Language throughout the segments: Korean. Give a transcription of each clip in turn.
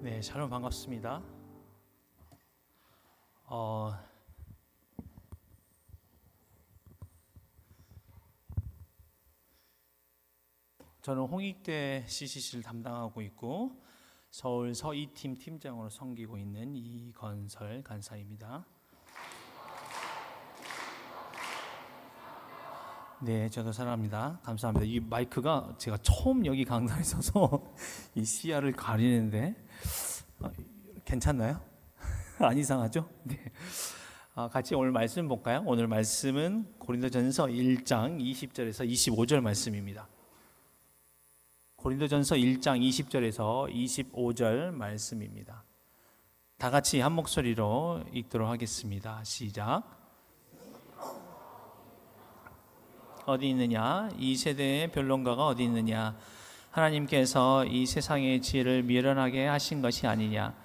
네, 샬롬 반갑습니다. 저는 홍익대 CCC를 담당하고 있고 서울 서이팀 팀장으로 섬기고 있는 이건설 간사입니다. 네, 저도 사랑합니다. 감사합니다. 이 마이크가 제가 처음 여기 강단에 서서 이 시야를 가리는데 괜찮나요? 안 이상하죠? 네. 같이 오늘 말씀 볼까요? 오늘 말씀은 고린도전서 1장 20절에서 25절 말씀입니다. 고린도전서 1장 20절에서 25절 말씀입니다. 다 같이 한 목소리로 읽도록 하겠습니다. 시작. 어디 있느냐? 이 세대의 변론가가 어디 있느냐? 하나님께서 이 세상의 지혜를 미련하게 하신 것이 아니냐?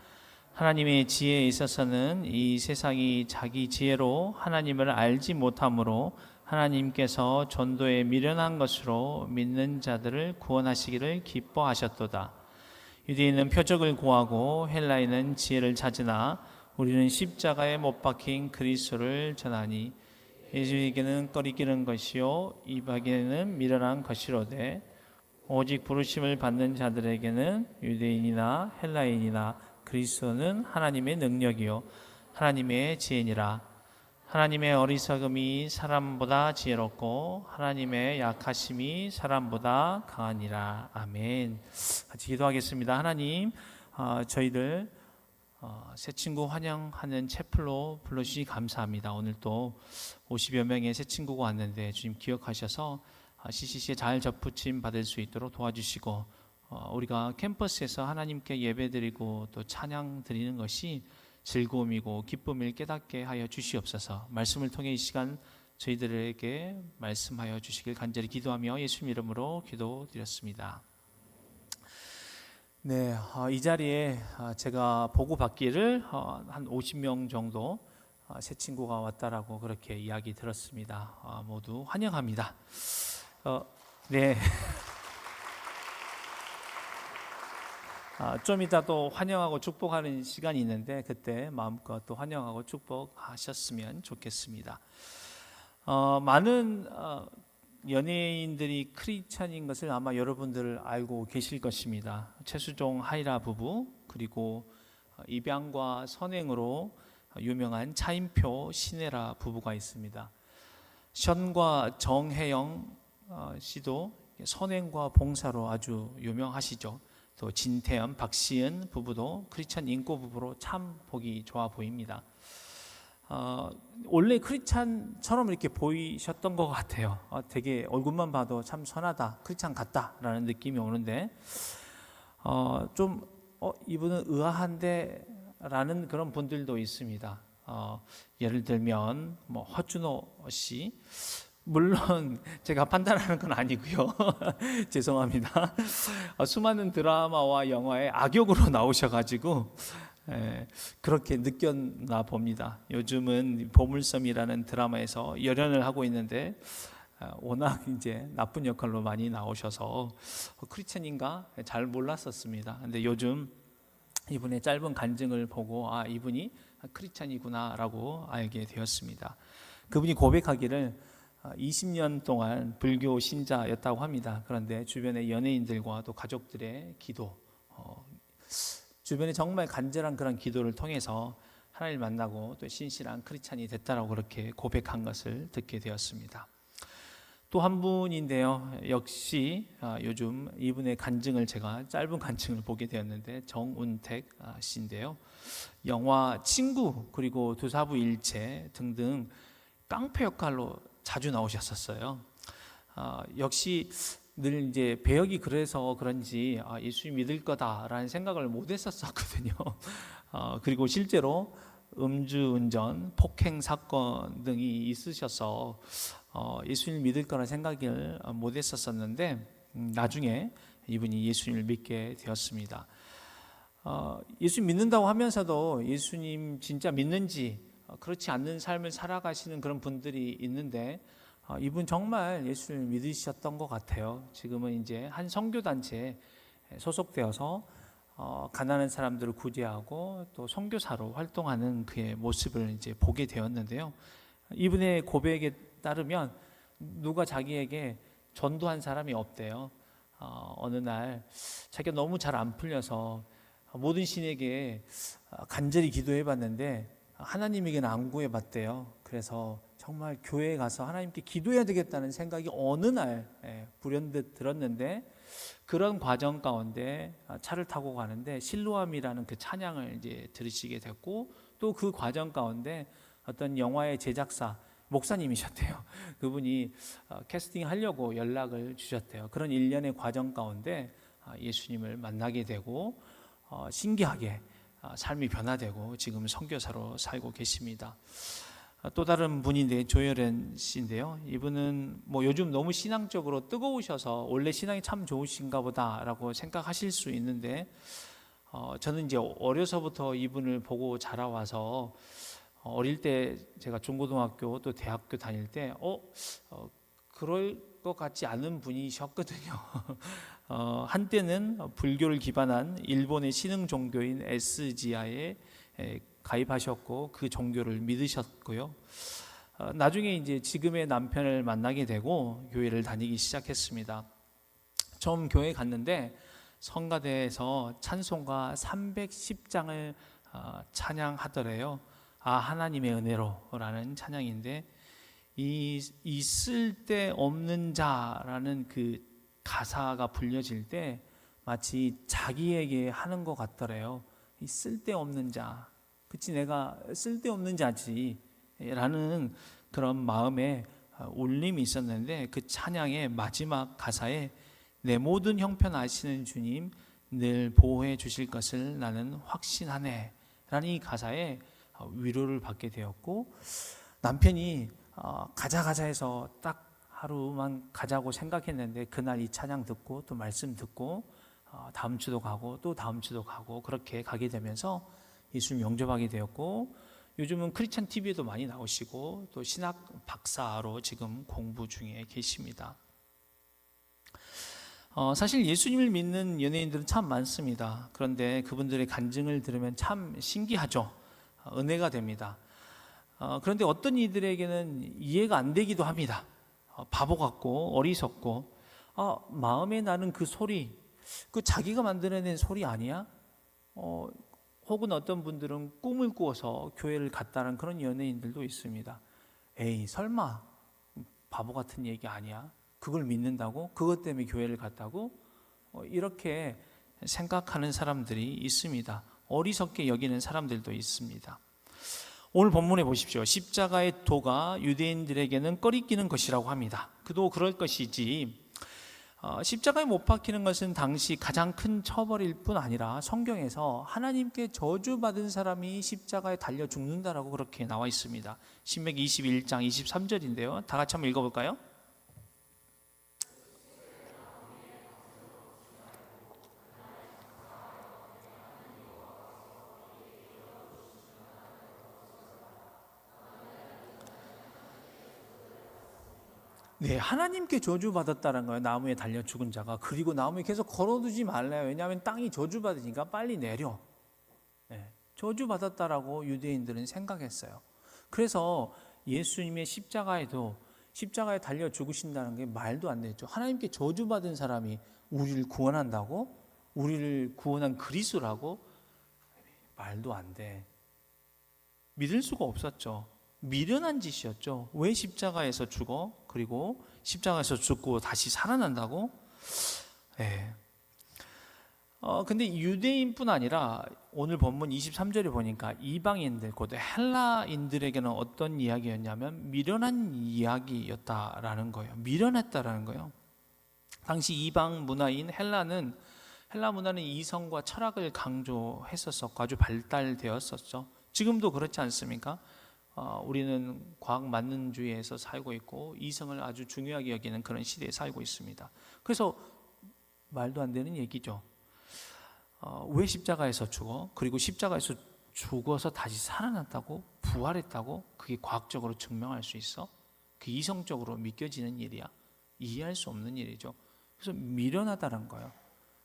하나님의 지혜에 있어서는 이 세상이 자기 지혜로 하나님을 알지 못하므로 하나님께서 전도에 미련한 것으로 믿는 자들을 구원하시기를 기뻐하셨도다. 유대인은 표적을 구하고 헬라인은 지혜를 찾으나 우리는 십자가에 못 박힌 그리스도를 전하니 예수에게는 꺼리끼는 것이요 이방인에게는 미련한 것이로되 오직 부르심을 받는 자들에게는 유대인이나 헬라인이나 그리스도는 하나님의 능력이요 하나님의 지혜니라. 하나님의 어리석음이 사람보다 지혜롭고 하나님의 약하심이 사람보다 강하니라. 아멘. 같이 기도하겠습니다. 하나님, 저희들 새 친구 환영하는 채플로 불러주시 감사합니다. 오늘 또 50여 명의 새 친구가 왔는데 주님 기억하셔서 CCC에 잘 접붙임 받을 수 있도록 도와주시고 우리가 캠퍼스에서 하나님께 예배드리고 또 찬양 드리는 것이 즐거움이고 기쁨을 깨닫게 하여 주시옵소서. 말씀을 통해 이 시간 저희들에게 말씀하여 주시길 간절히 기도하며 예수님 이름으로 기도드렸습니다. 네, 이 자리에 제가 보고받기를 한 50명 정도 새 친구가 왔다라고 그렇게 이야기 들었습니다. 모두 환영합니다. 네. 좀 이따 또 환영하고 축복하는 시간이 있는데 그때 마음껏 또 환영하고 축복하셨으면 좋겠습니다. 많은 연예인들이 크리스찬인 것을 아마 여러분들 알고 계실 것입니다. 최수종 하이라 부부, 그리고 입양과 선행으로 유명한 차인표 신혜라 부부가 있습니다. 션과 정혜영 씨도 선행과 봉사로 아주 유명하시죠. 또 진태현, 박시은 부부도 크리스찬 인고 부부로 참 보기 좋아 보입니다. 원래 크리스찬처럼 이렇게 보이셨던 것 같아요. 되게 얼굴만 봐도 참 선하다, 크리스찬 같다라는 느낌이 오는데 좀 이분은 의아한데 라는 그런 분들도 있습니다. 예를 들면 뭐 허준호 씨, 물론 제가 판단하는 건 아니고요. 죄송합니다. 수많은 드라마와 영화에 악역으로 나오셔가지고 그렇게 느꼈나 봅니다. 요즘은 보물섬이라는 드라마에서 열연을 하고 있는데 워낙 이제 나쁜 역할로 많이 나오셔서 크리스찬인가 잘 몰랐었습니다. 근데 요즘 이분의 짧은 간증을 보고 이분이 크리스찬이구나라고 알게 되었습니다. 그분이 고백하기를 20년 동안 불교 신자였다고 합니다. 그런데 주변의 연예인들과 또 가족들의 기도, 주변에 정말 간절한 그런 기도를 통해서 하나님을 만나고 또 신실한 크리스찬이 됐다라고 그렇게 고백한 것을 듣게 되었습니다. 또 한 분인데요. 역시 요즘 이분의 간증을 제가 짧은 간증을 보게 되었는데 정운택 씨인데요. 영화 친구 그리고 두사부일체 등등 깡패 역할로 자주 나오셨었어요. 역시 늘 이제 배역이 그래서 그런지 예수 믿을 거다라는 생각을 못 했었거든요. 그리고 실제로 음주운전, 폭행 사건 등이 있으셔서 예수님을 믿을 거라 생각을 못 했었는데 나중에 이분이 예수님을 믿게 되었습니다. 예수 믿는다고 하면서도 예수님 진짜 믿는지 그렇지 않는 삶을 살아가시는 그런 분들이 있는데 이분 정말 예수를 믿으셨던 것 같아요. 지금은 이제 한 선교단체에 소속되어서 가난한 사람들을 구제하고 또 선교사로 활동하는 그의 모습을 이제 보게 되었는데요. 이분의 고백에 따르면 누가 자기에게 전도한 사람이 없대요. 어느 날 자기가 너무 잘 안 풀려서 모든 신에게 간절히 기도해 봤는데 하나님에게는 안 구해 봤대요. 그래서 정말 교회에 가서 하나님께 기도해야 되겠다는 생각이 어느 날 불현듯 들었는데, 그런 과정 가운데 차를 타고 가는데 실로암이라는 그 찬양을 이제 들으시게 됐고, 또 그 과정 가운데 어떤 영화의 제작사 목사님이셨대요. 그분이 캐스팅하려고 연락을 주셨대요. 그런 일련의 과정 가운데 예수님을 만나게 되고 신기하게 삶이 변화되고 지금 선교사로 살고 계십니다. 또 다른 분인데 조여렌 씨인데요. 이분은 뭐 요즘 너무 신앙적으로 뜨거우셔서 원래 신앙이 참 좋으신가 보다라고 생각하실 수 있는데, 저는 이제 어려서부터 이분을 보고 자라와서 어릴 때 제가 중고등학교 또 대학교 다닐 때 그럴 것 같지 않은 분이셨거든요. 한때는 불교를 기반한 일본의 신흥 종교인 SGI에 가입하셨고 그 종교를 믿으셨고요. 나중에 이제 지금의 남편을 만나게 되고 교회를 다니기 시작했습니다. 처음 교회 갔는데 성가대에서 찬송가 310장을 찬양하더래요. 하나님의 은혜로라는 찬양인데, 이 쓸데없는 자라는 그 가사가 불려질 때 마치 자기에게 하는 것 같더래요. 이 쓸데없는 자, 그치, 내가 쓸데없는 자지 라는 그런 마음에 울림이 있었는데, 그 찬양의 마지막 가사에 내 모든 형편 아시는 주님 늘 보호해 주실 것을 나는 확신하네 라는 이 가사에 위로를 받게 되었고, 남편이 가자 해서 딱 하루만 가자고 생각했는데 그날 이 찬양 듣고 또 말씀 듣고 다음 주도 가고 또 다음 주도 가고 그렇게 가게 되면서 예수님 영접하게 되었고, 요즘은 크리스찬 TV에도 많이 나오시고 또 신학 박사로 지금 공부 중에 계십니다. 사실 예수님을 믿는 연예인들은 참 많습니다. 그런데 그분들의 간증을 들으면 참 신기하죠. 은혜가 됩니다. 그런데 어떤 이들에게는 이해가 안 되기도 합니다. 바보 같고 어리석고, 마음에 나는 그 소리, 그 자기가 만들어낸 소리 아니야? 혹은 어떤 분들은 꿈을 꾸어서 교회를 갔다는 그런 연예인들도 있습니다. 에이, 설마 바보 같은 얘기 아니야? 그걸 믿는다고? 그것 때문에 교회를 갔다고? 이렇게 생각하는 사람들이 있습니다. 어리석게 여기는 사람들도 있습니다. 오늘 본문에 보십시오. 십자가의 도가 유대인들에게는 꺼리끼는 것이라고 합니다. 그도 그럴 것이지, 십자가에 못 박히는 것은 당시 가장 큰 처벌일 뿐 아니라 성경에서 하나님께 저주받은 사람이 십자가에 달려 죽는다라고 그렇게 나와 있습니다. 신명기 21장 23절인데요. 다 같이 한번 읽어볼까요? 네, 하나님께 저주받았다는 거예요. 나무에 달려 죽은 자가. 그리고 나무에 계속 걸어두지 말래요. 왜냐하면 땅이 저주받으니까 빨리 내려. 네, 저주받았다라고 유대인들은 생각했어요. 그래서 예수님의 십자가에 달려 죽으신다는 게 말도 안 되죠. 하나님께 저주받은 사람이 우리를 구원한다고? 우리를 구원한 그리스도라고? 말도 안 돼. 믿을 수가 없었죠. 미련한 짓이었죠. 왜 십자가에서 죽어? 그리고 십자가에서 죽고 다시 살아난다고? 네. 근데 유대인뿐 아니라 오늘 본문 23절에 보니까 이방인들, 곧 헬라인들에게는 어떤 이야기였냐면 미련한 이야기였다라는 거예요. 미련했다라는 거예요. 당시 이방 문화인 헬라 문화는 이성과 철학을 강조했었었고 아주 발달되었었죠. 지금도 그렇지 않습니까? 우리는 과학 만능주의에서 살고 있고 이성을 아주 중요하게 여기는 그런 시대에 살고 있습니다. 그래서 말도 안 되는 얘기죠. 왜 십자가에서 죽어? 그리고 십자가에서 죽어서 다시 살아났다고? 부활했다고? 그게 과학적으로 증명할 수 있어? 그 이성적으로 믿겨지는 일이야? 이해할 수 없는 일이죠. 그래서 미련하다는 거예요.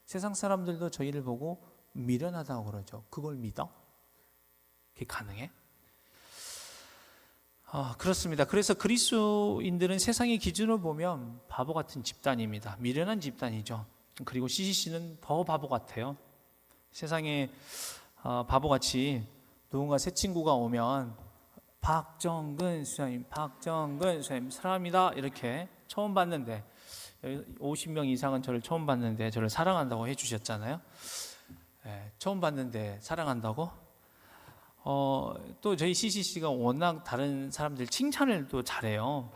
세상 사람들도 저희를 보고 미련하다고 그러죠. 그걸 믿어? 그게 가능해? 그렇습니다. 그래서 그리스도인들은 세상의 기준으로 보면 바보 같은 집단입니다. 미련한 집단이죠. 그리고 CCC는 더 바보 같아요. 세상에 바보같이 누군가 새 친구가 오면 박정근 수장님, 박정근 수장님 사랑합니다 이렇게 처음 봤는데 50명 이상은 저를 처음 봤는데 저를 사랑한다고 해주셨잖아요. 처음 봤는데 사랑한다고? 또 저희 CCC가 워낙 다른 사람들 칭찬을 또 잘해요.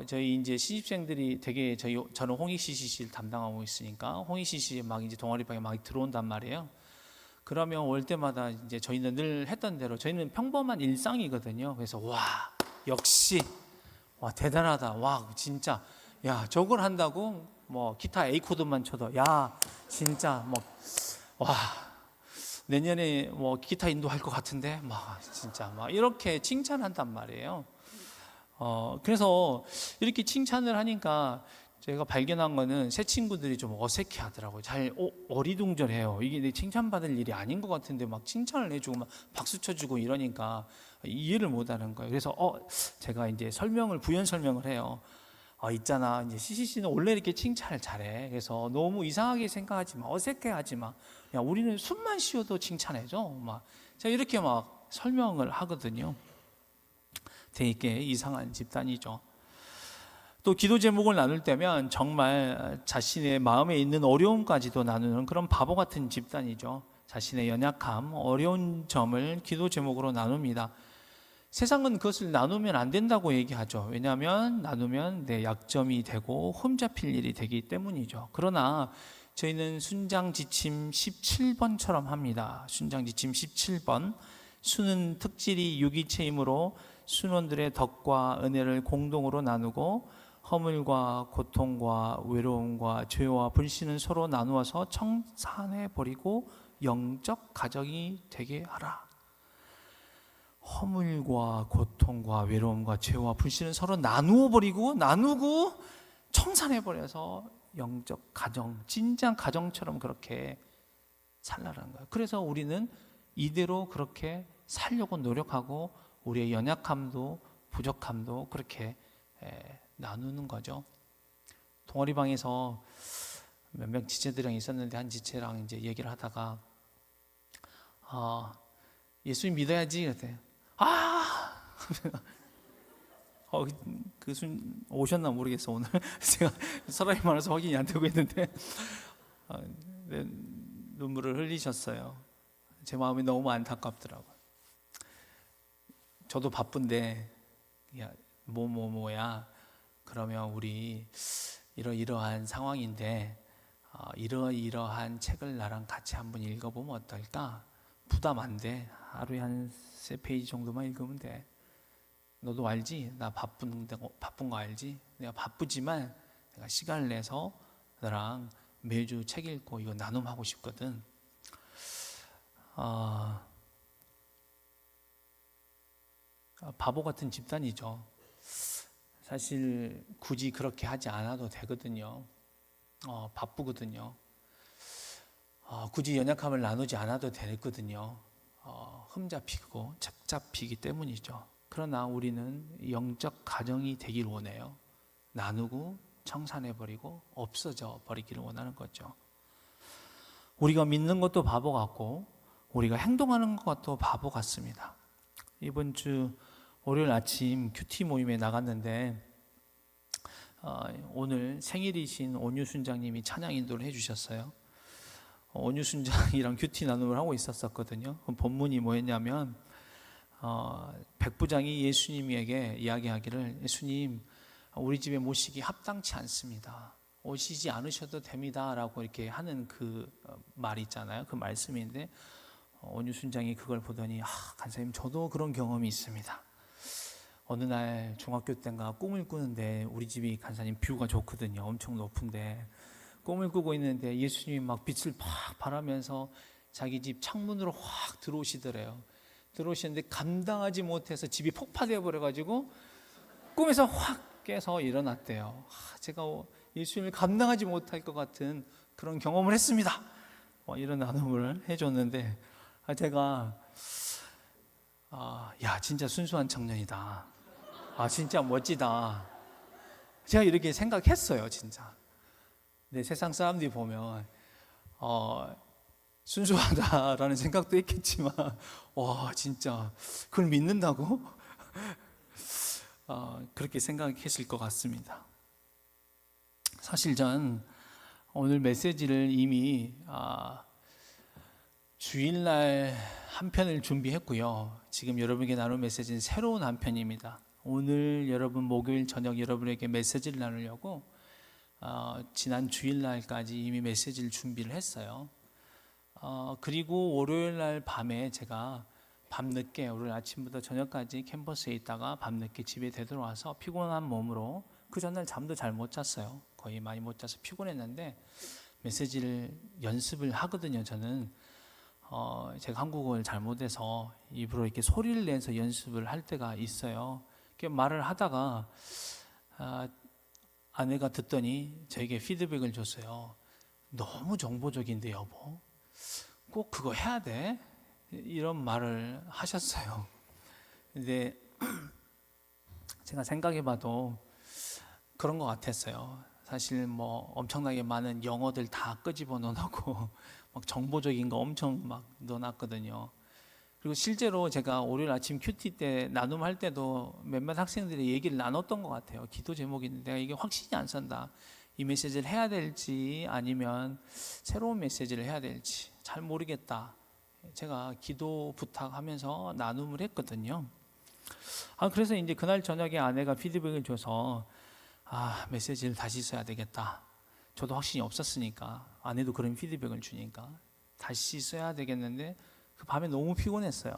저희 이제 시집생들이 되게 저는 홍익 CCC를 담당하고 있으니까 홍익 CCC에 막 이제 동아리방에 막 들어온단 말이에요. 그러면 올 때마다 이제 저희는 늘 했던 대로 저희는 평범한 일상이거든요. 그래서 와 역시 와 대단하다. 와 진짜 야 저걸 한다고 뭐 기타 A 코드만 쳐도 야 진짜 뭐 와 내년에 뭐 기타 인도할 것 같은데 막 진짜 막 이렇게 칭찬한단 말이에요. 그래서 이렇게 칭찬을 하니까 제가 발견한 거는 새 친구들이 좀 어색해 하더라고요. 잘 어리둥절해요. 이게 내 칭찬받을 일이 아닌 것 같은데 막 칭찬을 해주고 막 박수 쳐주고 이러니까 이해를 못 하는 거예요. 그래서 제가 이제 부연 설명을 해요. 있잖아. 이제 CCC는 원래 이렇게 칭찬을 잘해. 그래서 너무 이상하게 생각하지 마. 어색해 하지 마. 야, 우리는 숨만 쉬어도 칭찬해줘. 막 제가 이렇게 막 설명을 하거든요. 되게 이상한 집단이죠. 또 기도 제목을 나눌 때면 정말 자신의 마음에 있는 어려움까지도 나누는 그런 바보 같은 집단이죠. 자신의 연약함, 어려운 점을 기도 제목으로 나눕니다. 세상은 그것을 나누면 안 된다고 얘기하죠. 왜냐하면 나누면 내 약점이 되고 흠잡힐 일이 되기 때문이죠. 그러나 저희는 순장지침 17번처럼 합니다. 순장지침 17번. 수는 특질이 유기체이므로 순원들의 덕과 은혜를 공동으로 나누고 허물과 고통과 외로움과 죄와 불신은 서로 나누어서 청산해 버리고 영적 가정이 되게 하라. 허물과 고통과 외로움과 죄와 불신은 서로 나누고 청산해 버려서 영적 가정, 진짜 가정처럼 그렇게 살라는 거예요. 그래서 우리는 이대로 그렇게 살려고 노력하고 우리의 연약함도 부족함도 그렇게 나누는 거죠. 동아리방에서 몇 명 지체들이랑 있었는데 한 지체랑 이제 얘기를 하다가 예수님 믿어야지 그랬대요. 오셨나 모르겠어 오늘. 제가 사람이 많아서 확인이 안 되고 있는데 눈물을 흘리셨어요. 제 마음이 너무 안타깝더라고요. 저도 바쁜데 야 뭐야 그러면 우리 이러이러한 상황인데 이러이러한 책을 나랑 같이 한번 읽어보면 어떨까? 부담 안 돼. 하루에 한 3페이지 정도만 읽으면 돼. 너도 알지? 나 바쁜 거 알지? 내가 바쁘지만 내가 시간을 내서 너랑 매주 책 읽고 이거 나눔하고 싶거든. 바보 같은 집단이죠. 사실 굳이 그렇게 하지 않아도 되거든요. 바쁘거든요. 굳이 연약함을 나누지 않아도 되거든요. 흠잡히고 착잡히기 때문이죠. 그러나 우리는 영적 가정이 되길 원해요. 나누고 청산해버리고 없어져 버리기를 원하는 거죠. 우리가 믿는 것도 바보 같고 우리가 행동하는 것도 바보 같습니다. 이번 주 월요일 아침 큐티 모임에 나갔는데 오늘 생일이신 온유순장님이 찬양 인도를 해주셨어요. 온유순장이랑 큐티 나눔을 하고 있었거든요. 본문이 뭐였냐면 백부장이 예수님에게 이야기하기를 예수님 우리 집에 모시기 합당치 않습니다. 오시지 않으셔도 됩니다 라고 이렇게 하는 그 말이 있잖아요. 그 말씀인데 온유순장이 그걸 보더니 간사님 저도 그런 경험이 있습니다. 어느 날 중학교 때인가 꿈을 꾸는데 우리 집이 간사님 뷰가 좋거든요. 엄청 높은데 꿈을 꾸고 있는데 예수님이 막 빛을 팍 발하면서 자기 집 창문으로 확 들어오시더래요. 들어오시는데 감당하지 못해서 집이 폭파되어 버려가지고 꿈에서 확 깨서 일어났대요. 제가 예수님을 감당하지 못할 것 같은 그런 경험을 했습니다. 이런 나눔을 해줬는데 제가 야 진짜 순수한 청년이다. 진짜 멋지다. 제가 이렇게 생각했어요, 진짜. 근데 세상 사람들이 보면 순수하다라는 생각도 했겠지만 와 진짜 그걸 믿는다고? 그렇게 생각했을 것 같습니다. 사실 전 오늘 메시지를 이미 주일날 한 편을 준비했고요. 지금 여러분에게 나눌 메시지는 새로운 한 편입니다. 오늘 여러분 목요일 저녁 여러분에게 메시지를 나누려고 지난 주일날까지 이미 메시지를 준비를 했어요. 그리고 월요일날 밤에 제가 밤늦게 오늘 아침부터 저녁까지 캠퍼스에 있다가 밤늦게 집에 되돌아와서 피곤한 몸으로 그 전날 잠도 잘 못 잤어요. 거의 많이 못 자서 피곤했는데 메시지를 연습을 하거든요. 저는 제가 한국어를 잘못해서 입으로 이렇게 소리를 내서 연습을 할 때가 있어요. 이렇게 말을 하다가 아내가 듣더니 저에게 피드백을 줬어요. 너무 정보적인데 여보, 꼭 그거 해야 돼? 이런 말을 하셨어요. 근데 제가 생각해봐도 그런 것 같았어요. 사실 뭐 엄청나게 많은 영어들 다 끄집어 넣어놓고 막 정보적인 거 엄청 막 넣어놨거든요. 그리고 실제로 제가 월요일 아침 큐티 때 나눔할 때도 몇몇 학생들이 얘기를 나눴던 것 같아요. 기도 제목인데 내가 이게 확신이 안 선다. 이 메시지를 해야 될지 아니면 새로운 메시지를 해야 될지 잘 모르겠다. 제가 기도 부탁하면서 나눔을 했거든요. 그래서 이제 그날 저녁에 아내가 피드백을 줘서 메시지를 다시 써야 되겠다. 저도 확신이 없었으니까 아내도 그런 피드백을 주니까 다시 써야 되겠는데 그 밤에 너무 피곤했어요.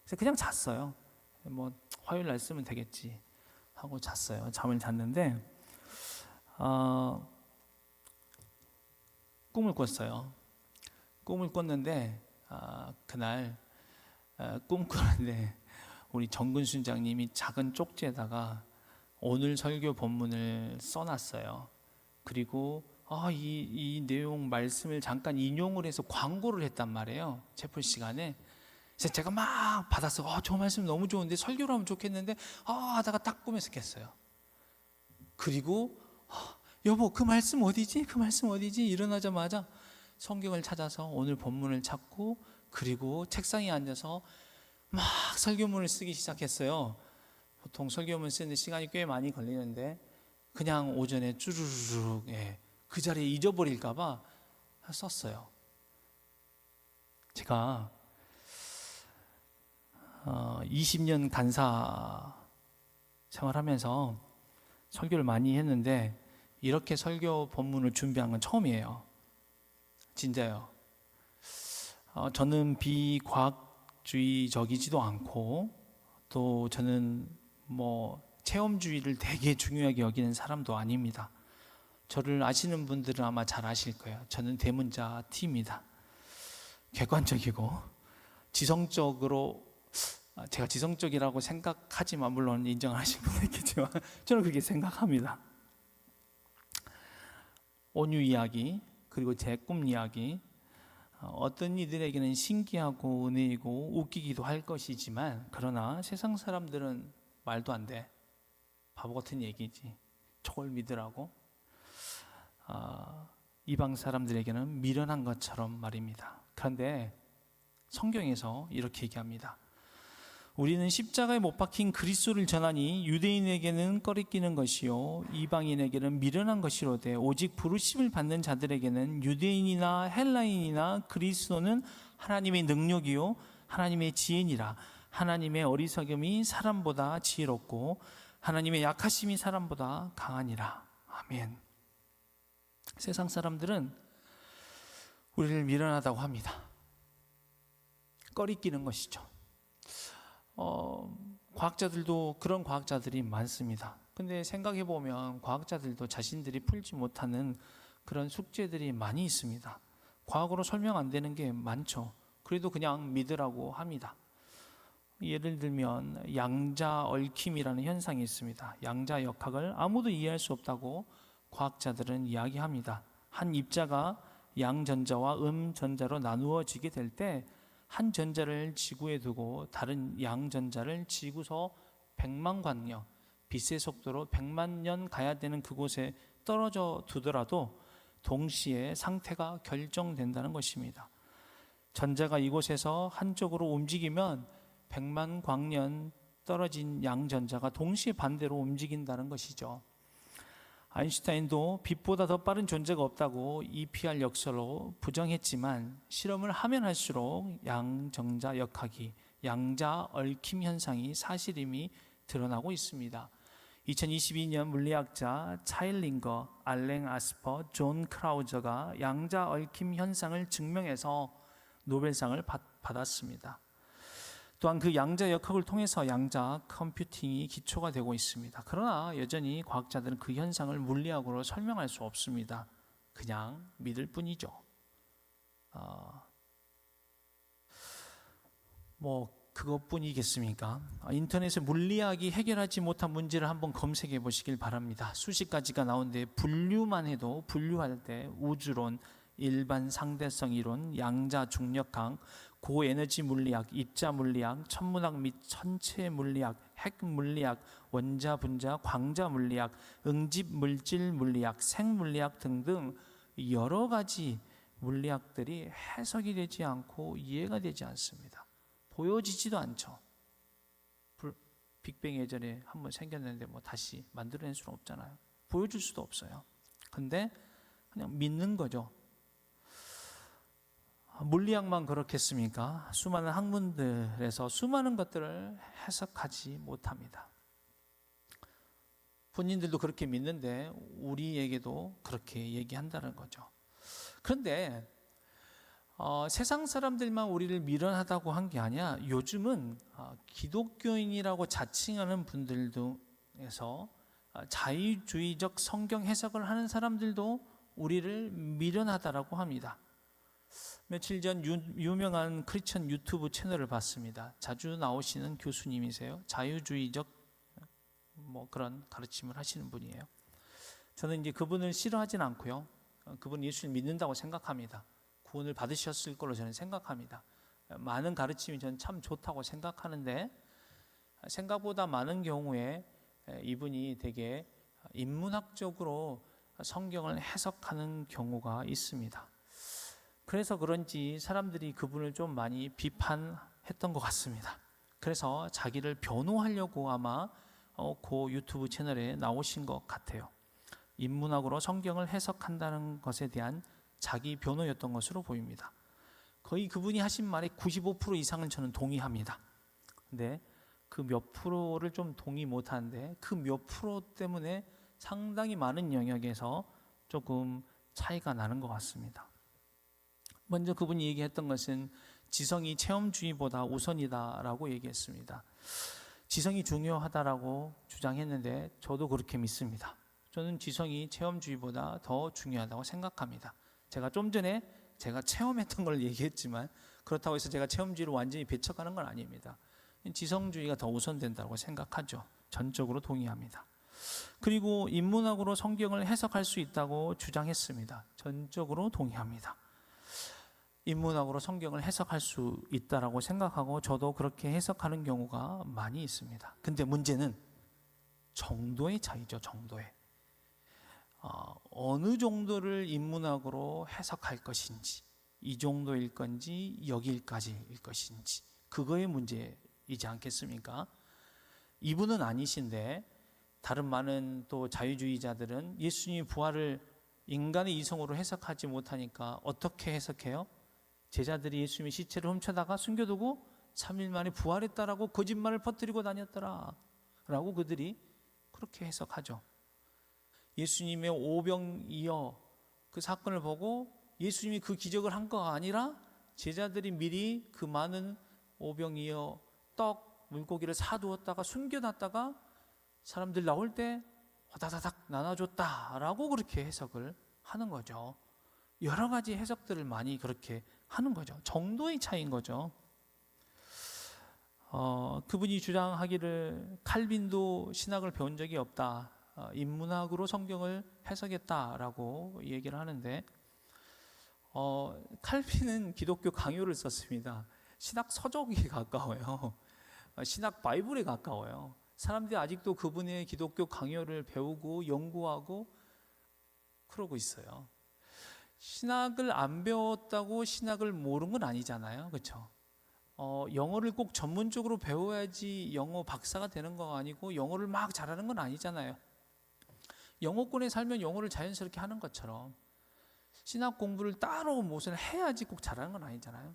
그래서 그냥 잤어요. 뭐 화요일 날 쓰면 되겠지 하고 잤어요. 잠을 잤는데 꿈을 꿨어요. 꿈을 꿨는데 그날 꿈 꾸는데 우리 정근 순장님이 작은 쪽지에다가 오늘 설교 본문을 써놨어요. 그리고 이 내용 말씀을 잠깐 인용을 해서 광고를 했단 말이에요. 채플 시간에. 그래서 제가 막 받아서 저 말씀 너무 좋은데 설교를 하면 좋겠는데 하다가 딱 꿈에서 깼어요. 그리고 여보 그 말씀 어디지? 그 말씀 어디지? 일어나자마자 성경을 찾아서 오늘 본문을 찾고 그리고 책상에 앉아서 막 설교문을 쓰기 시작했어요. 보통 설교문 쓰는데 시간이 꽤 많이 걸리는데 그냥 오전에 쭈르륵 그 자리에 잊어버릴까 봐 썼어요. 제가 20년 간사 생활하면서 설교를 많이 했는데 이렇게 설교 본문을 준비한 건 처음이에요. 진짜요. 저는 비과학주의적이지도 않고 또 저는 뭐 체험주의를 되게 중요하게 여기는 사람도 아닙니다. 저를 아시는 분들은 아마 잘 아실 거예요. 저는 대문자 T입니다. 객관적이고 지성적으로 제가 지성적이라고 생각하지만 물론 인정하시는 분도 있겠지만 저는 그렇게 생각합니다. 온유 이야기 그리고 제 꿈 이야기 어떤 이들에게는 신기하고 은혜이고 웃기기도 할 것이지만 그러나 세상 사람들은 말도 안 돼. 바보 같은 얘기지. 저걸 믿으라고. 이방 사람들에게는 미련한 것처럼 말입니다. 그런데 성경에서 이렇게 얘기합니다. 우리는 십자가에 못 박힌 그리스도를 전하니 유대인에게는 꺼리끼는 것이요 이방인에게는 미련한 것이로되 오직 부르심을 받는 자들에게는 유대인이나 헬라인이나 그리스도는 하나님의 능력이요 하나님의 지혜니라. 하나님의 어리석음이 사람보다 지혜롭고 하나님의 약하심이 사람보다 강하니라. 아멘. 세상 사람들은 우리를 미련하다고 합니다. 꺼리끼는 것이죠. 과학자들도 그런 과학자들이 많습니다. 근데 생각해 보면 과학자들도 자신들이 풀지 못하는 그런 숙제들이 많이 있습니다. 과학으로 설명 안 되는 게 많죠. 그래도 그냥 믿으라고 합니다. 예를 들면 양자 얽힘이라는 현상이 있습니다. 양자 역학을 아무도 이해할 수 없다고 과학자들은 이야기합니다. 한 입자가 양전자와 음전자로 나누어지게 될 때 한 전자를 지구에 두고 다른 양전자를 지구서 100만 광년, 빛의 속도로 100만 년 가야 되는 그곳에 떨어져 두더라도 동시에 상태가 결정된다는 것입니다. 전자가 이곳에서 한쪽으로 움직이면 100만 광년 떨어진 양전자가 동시에 반대로 움직인다는 것이죠. 아인슈타인도 빛보다 더 빠른 존재가 없다고 EPR 역설로 부정했지만 실험을 하면 할수록 양정자 역학이, 양자 얽힘 현상이 사실임이 드러나고 있습니다. 2022년 물리학자 차일링거, 알랭 아스퍼, 존 크라우저가 양자 얽힘 현상을 증명해서 노벨상을 받았습니다. 또한 그 양자 역학을 통해서 양자 컴퓨팅이 기초가 되고 있습니다. 그러나 여전히 과학자들은 그 현상을 물리학으로 설명할 수 없습니다. 그냥 믿을 뿐이죠. 그것뿐이겠습니까? 인터넷에 물리학이 해결하지 못한 문제를 한번 검색해 보시길 바랍니다. 수십 가지가 나오는데 분류만 해도 분류할 때 우주론, 일반 상대성 이론, 양자 중력학, 고에너지 물리학, 입자 물리학, 천문학 및 천체 물리학, 핵 물리학, 원자 분자, 광자 물리학, 응집 물질 물리학, 생 물리학 등등 여러 가지 물리학들이 해석이 되지 않고 이해가 되지 않습니다. 보여지지도 않죠. 빅뱅 예전에 한번 생겼는데 다시 만들어낼 수는 없잖아요. 보여줄 수도 없어요. 근데 그냥 믿는 거죠. 물리학만 그렇겠습니까? 수많은 학문들에서 수많은 것들을 해석하지 못합니다. 본인들도 그렇게 믿는데 우리에게도 그렇게 얘기한다는 거죠. 그런데 세상 사람들만 우리를 미련하다고 한 게 아니야. 요즘은 기독교인이라고 자칭하는 분들에서 자유주의적 성경 해석을 하는 사람들도 우리를 미련하다라고 합니다. 며칠 전 유명한 크리스천 유튜브 채널을 봤습니다. 자주 나오시는 교수님이세요. 자유주의적 그런 가르침을 하시는 분이에요. 저는 이제 그분을 싫어하진 않고요. 그분 예수를 믿는다고 생각합니다. 구원을 받으셨을 걸로 저는 생각합니다. 많은 가르침이 저는 참 좋다고 생각하는데 생각보다 많은 경우에 이분이 되게 인문학적으로 성경을 해석하는 경우가 있습니다. 그래서 그런지 사람들이 그분을 좀 많이 비판했던 것 같습니다. 그래서 자기를 변호하려고 아마 그 유튜브 채널에 나오신 것 같아요. 인문학으로 성경을 해석한다는 것에 대한 자기 변호였던 것으로 보입니다. 거의 그분이 하신 말의 95% 이상은 저는 동의합니다. 근데 그 몇 프로를 좀 동의 못하는데 그 몇 프로 때문에 상당히 많은 영역에서 조금 차이가 나는 것 같습니다. 먼저 그분이 얘기했던 것은 지성이 체험주의보다 우선이다라고 얘기했습니다. 지성이 중요하다라고 주장했는데 저도 그렇게 믿습니다. 저는 지성이 체험주의보다 더 중요하다고 생각합니다. 제가 좀 전에 제가 체험했던 걸 얘기했지만 그렇다고 해서 제가 체험주의를 완전히 배척하는 건 아닙니다. 지성주의가 더 우선된다고 생각하죠. 전적으로 동의합니다. 그리고 인문학으로 성경을 해석할 수 있다고 주장했습니다. 전적으로 동의합니다. 인문학으로 성경을 해석할 수 있다라고 생각하고 저도 그렇게 해석하는 경우가 많이 있습니다. 근데 문제는 정도의 차이죠. 정도의. 어느 정도를 인문학으로 해석할 것인지, 이 정도일 건지 여기까지일 것인지, 그거의 문제이지 않겠습니까? 이분은 아니신데 다른 많은 또 자유주의자들은 예수님의 부활을 인간의 이성으로 해석하지 못하니까 어떻게 해석해요? 제자들이 예수님의 시체를 훔쳐다가 숨겨두고 3일 만에 부활했다라고 거짓말을 퍼뜨리고 다녔더라 라고 그들이 그렇게 해석하죠. 예수님의 오병이어 그 사건을 보고 예수님이 그 기적을 한 거가 아니라 제자들이 미리 그 많은 오병이어 떡, 물고기를 사두었다가 숨겨놨다가 사람들 나올 때 화다다닥 나눠줬다라고 그렇게 해석을 하는 거죠. 여러 가지 해석들을 많이 그렇게 하는 거죠. 정도의 차이인 거죠. 그분이 주장하기를 칼빈도 신학을 배운 적이 없다. 인문학으로 성경을 해석했다라고 얘기를 하는데 칼빈은 기독교 강요를 썼습니다. 신학 서적에 가까워요. 신학 바이블에 가까워요. 사람들이 아직도 그분의 기독교 강요를 배우고 연구하고 그러고 있어요. 신학을 안 배웠다고 신학을 모르는 건 아니잖아요. 그렇죠? 영어를 꼭 전문적으로 배워야지 영어 박사가 되는 거 아니고 영어를 막 잘하는 건 아니잖아요. 영어권에 살면 영어를 자연스럽게 하는 것처럼 신학 공부를 따로 무슨 해야지 꼭 잘하는 건 아니잖아요.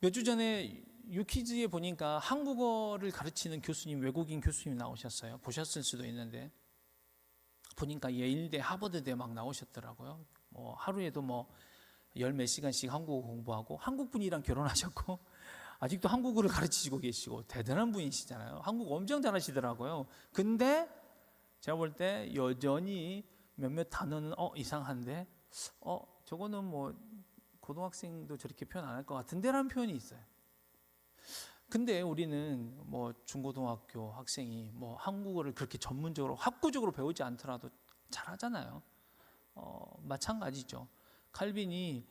몇 주 전에 유퀴즈에 보니까 한국어를 가르치는 교수님, 외국인 교수님 나오셨어요. 보셨을 수도 있는데 보니까 예일대, 하버드대 막 나오셨더라고요. 하루에도 열 몇 시간씩 한국어 공부하고 한국 분이랑 결혼하셨고 아직도 한국어를 가르치시고 계시고 대단한 분이시잖아요. 한국어 엄청 잘하시더라고요. 근데 제가 볼 때 여전히 몇몇 단어는 이상한데 저거는 고등학생도 저렇게 표현 안 할 것 같은데 라는 표현이 있어요. 근데 우리는 중고등학교 학생이 한국어를 그렇게 전문적으로 학구적으로 배우지 않더라도 잘하잖아요. 마찬가지죠. 칼빈이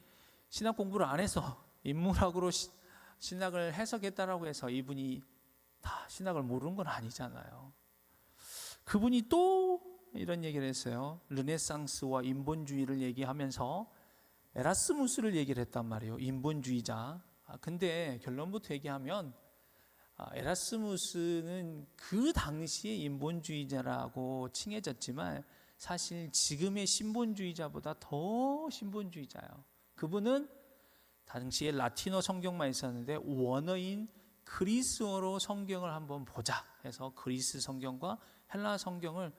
신학 공부를 안 해서 인문학으로 신학을 해석했다라고 해서 이분이 다 신학을 모르는 건 아니잖아요. 그분이 또 이런 얘기를 했어요. 르네상스와 인본주의를 얘기하면서 에라스무스를 얘기를 했단 말이에요. 인본주의자. 근데 결론부터 얘기하면 에라스무스는 그 당시에 인본주의자라고 칭해졌지만 사실 지금의 신본주의자보다 더 신본주의자예요. 그분은 당시에 라틴어 성경만 있었는데 원어인 그리스어로 성경을 한번 보자 해서 그리스 성경과 헬라어 성경과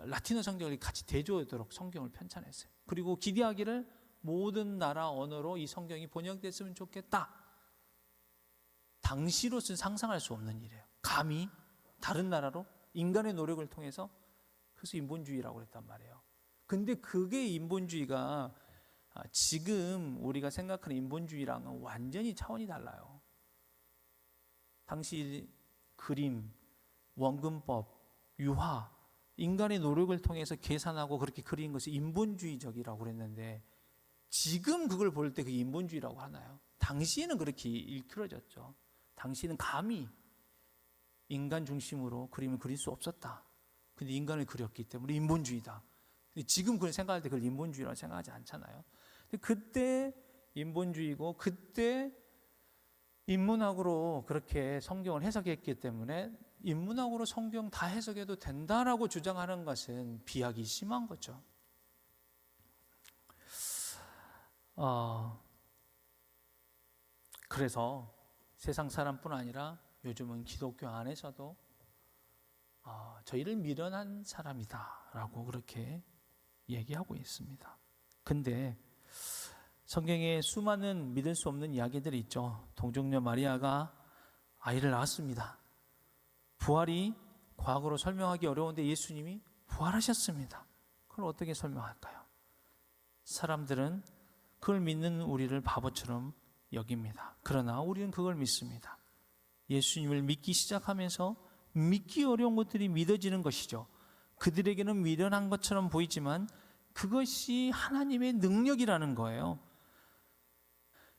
라틴어 성경을 같이 대조하도록 성경을 편찬했어요. 그리고 기대하기를 모든 나라 언어로 이 성경이 번역됐으면 좋겠다. 당시로서는 상상할 수 없는 일이에요. 감히 다른 나라로 인간의 노력을 통해서, 그래서 인본주의라고 했단 말이에요. 근데 그게 인본주의가 지금 우리가 생각하는 인본주의랑은 완전히 차원이 달라요. 당시 그림, 원근법, 유화, 인간의 노력을 통해서 계산하고 그렇게 그린 것이 인본주의적이라고 그랬는데 지금 그걸 볼 때 그게 인본주의라고 하나요? 당시에는 그렇게 일컬어졌죠. 당시에는 감히 인간 중심으로 그림을 그릴 수 없었다. 근데 인간을 그렸기 때문에 인본주의다. 근데 지금 그걸 생각할 때 그걸 인본주의라고 생각하지 않잖아요. 근데 그때 인본주의고 그때 인문학으로 그렇게 성경을 해석했기 때문에 인문학으로 성경 다 해석해도 된다라고 주장하는 것은 비약이 심한 거죠. 그래서 세상 사람뿐 아니라 요즘은 기독교 안에서도 저희를 미련한 사람이다라고 그렇게 얘기하고 있습니다. 근데 성경에 수많은 믿을 수 없는 이야기들이 있죠. 동정녀 마리아가 아이를 낳았습니다. 부활이 과거로 설명하기 어려운데 예수님이 부활하셨습니다. 그걸 어떻게 설명할까요? 사람들은 그걸 믿는 우리를 바보처럼 여깁니다. 그러나 우리는 그걸 믿습니다. 예수님을 믿기 시작하면서 믿기 어려운 것들이 믿어지는 것이죠. 그들에게는 미련한 것처럼 보이지만 그것이 하나님의 능력이라는 거예요.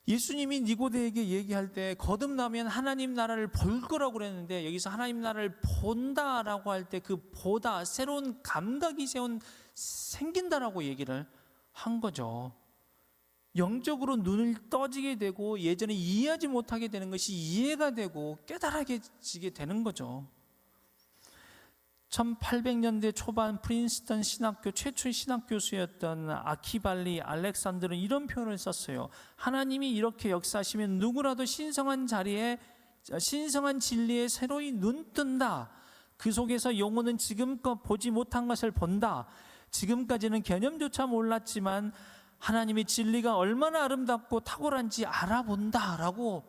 예수님이 니고데에게 얘기할 때 거듭나면 하나님 나라를 볼 거라고 그랬는데 여기서 하나님 나라를 본다라고 할 때 그 보다 새로운 감각이 생긴다라고 얘기를 한 거죠. 영적으로 눈을 떠지게 되고 예전에 이해하지 못하게 되는 것이 이해가 되고 깨달아지게 되는 거죠. 1800년대 초반 프린스턴 신학교 최초의 신학교수였던 아키발리 알렉산드는 이런 표현을 썼어요. 하나님이 이렇게 역사하시면 누구라도 신성한 진리에 새로이 눈뜬다. 그 속에서 영혼은 지금껏 보지 못한 것을 본다. 지금까지는 개념조차 몰랐지만 하나님의 진리가 얼마나 아름답고 탁월한지 알아본다라고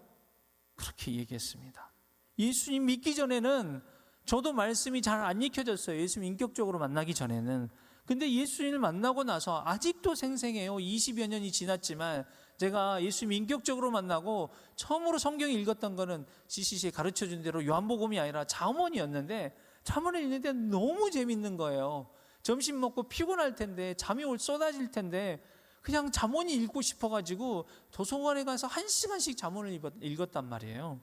그렇게 얘기했습니다. 예수님 믿기 전에는 저도 말씀이 잘 안 익혀졌어요. 예수님 인격적으로 만나기 전에는. 근데 예수님을 만나고 나서 아직도 생생해요. 20여 년이 지났지만 제가 예수님 인격적으로 만나고 처음으로 성경 읽었던 거는 CCC에 가르쳐준 대로 요한복음이 아니라 잠언이었는데 잠언을 읽는데 너무 재밌는 거예요. 점심 먹고 피곤할 텐데 잠이 쏟아질 텐데 그냥 잠언이 읽고 싶어가지고 도서관에 가서 1시간씩 잠언을 읽었단 말이에요.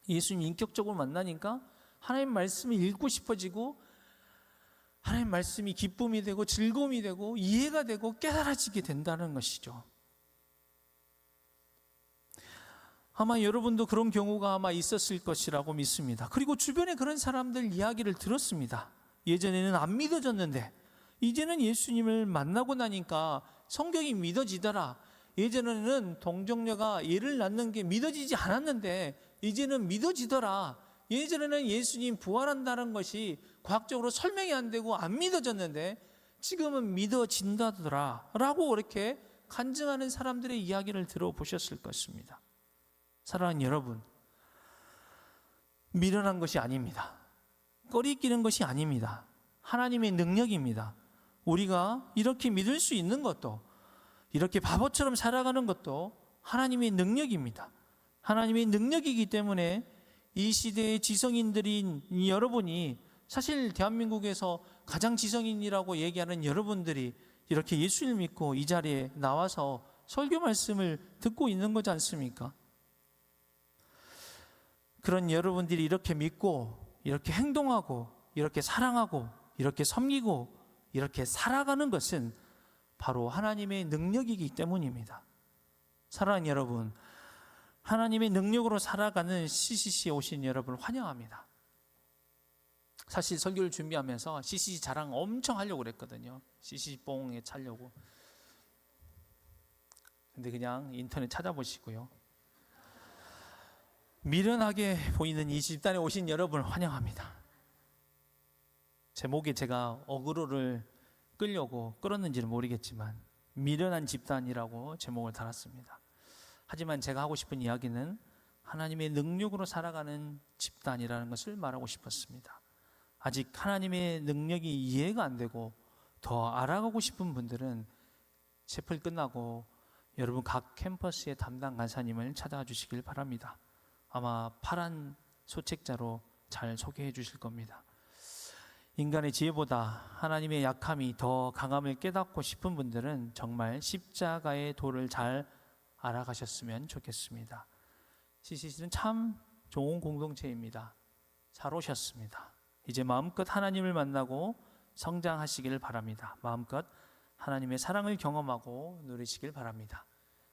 예수님 인격적으로 만나니까 하나님 말씀을 읽고 싶어지고 하나님 말씀이 기쁨이 되고 즐거움이 되고 이해가 되고 깨달아지게 된다는 것이죠. 아마 여러분도 그런 경우가 아마 있었을 것이라고 믿습니다. 그리고 주변에 그런 사람들 이야기를 들었습니다. 예전에는 안 믿어졌는데 이제는 예수님을 만나고 나니까 성경이 믿어지더라. 예전에는 동정녀가 애를 낳는 게 믿어지지 않았는데 이제는 믿어지더라. 예전에는 예수님 부활한다는 것이 과학적으로 설명이 안 되고 안 믿어졌는데 지금은 믿어진다더라 라고 이렇게 간증하는 사람들의 이야기를 들어보셨을 것입니다. 사랑하는 여러분, 미련한 것이 아닙니다. 꺼리끼는 것이 아닙니다. 하나님의 능력입니다. 우리가 이렇게 믿을 수 있는 것도, 이렇게 바보처럼 살아가는 것도 하나님의 능력입니다. 하나님의 능력이기 때문에 이 시대의 지성인들인 여러분이, 사실 대한민국에서 가장 지성인이라고 얘기하는 여러분들이 이렇게 예수를 믿고 이 자리에 나와서 설교 말씀을 듣고 있는 거지 않습니까? 그런 여러분들이 이렇게 믿고 이렇게 행동하고 이렇게 사랑하고 이렇게 섬기고 이렇게 살아가는 것은 바로 하나님의 능력이기 때문입니다. 사랑하는 여러분, 하나님의 능력으로 살아가는 CCC에 오신 여러분을 환영합니다. 사실 설교를 준비하면서 CCC 자랑 엄청 하려고 그랬거든요. CCC 뽕에 차려고. 근데 그냥 인터넷 찾아보시고요. 미련하게 보이는 이 집단에 오신 여러분을 환영합니다. 제목에 제가 어그로를 끌려고 끌었는지는 모르겠지만 미련한 집단이라고 제목을 달았습니다. 하지만 제가 하고 싶은 이야기는 하나님의 능력으로 살아가는 집단이라는 것을 말하고 싶었습니다. 아직 하나님의 능력이 이해가 안 되고 더 알아가고 싶은 분들은 채플 끝나고 여러분 각 캠퍼스의 담당 간사님을 찾아가 주시길 바랍니다. 아마 파란 소책자로 잘 소개해 주실 겁니다. 인간의 지혜보다 하나님의 약함이 더 강함을 깨닫고 싶은 분들은 정말 십자가의 도를 잘 알아가셨으면 좋겠습니다. CCC는 참 좋은 공동체입니다. 잘 오셨습니다. 이제 마음껏 하나님을 만나고 성장하시기를 바랍니다. 마음껏 하나님의 사랑을 경험하고 누리시길 바랍니다.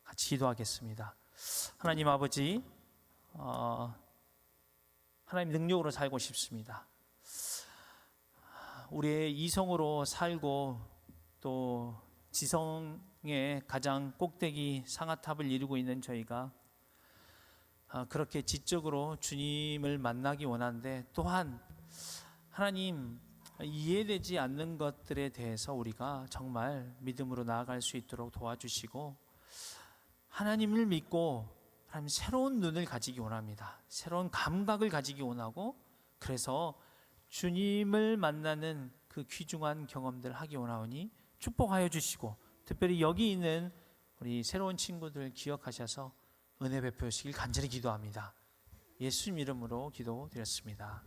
같이 기도하겠습니다. 하나님 아버지, 하나님 능력으로 살고 싶습니다. 우리의 이성으로 살고 또 지성의 가장 꼭대기 상아탑을 이루고 있는 저희가 그렇게 지적으로 주님을 만나기 원하는데 또한 하나님 이해되지 않는 것들에 대해서 우리가 정말 믿음으로 나아갈 수 있도록 도와주시고 하나님을 믿고 하나님 새로운 눈을 가지기 원합니다. 새로운 감각을 가지기 원하고 그래서 주님을 만나는 그 귀중한 경험들을 하기 원하오니 축복하여 주시고 특별히 여기 있는 우리 새로운 친구들 기억하셔서 은혜 베풀 주시길 간절히 기도합니다. 예수님 이름으로 기도드렸습니다.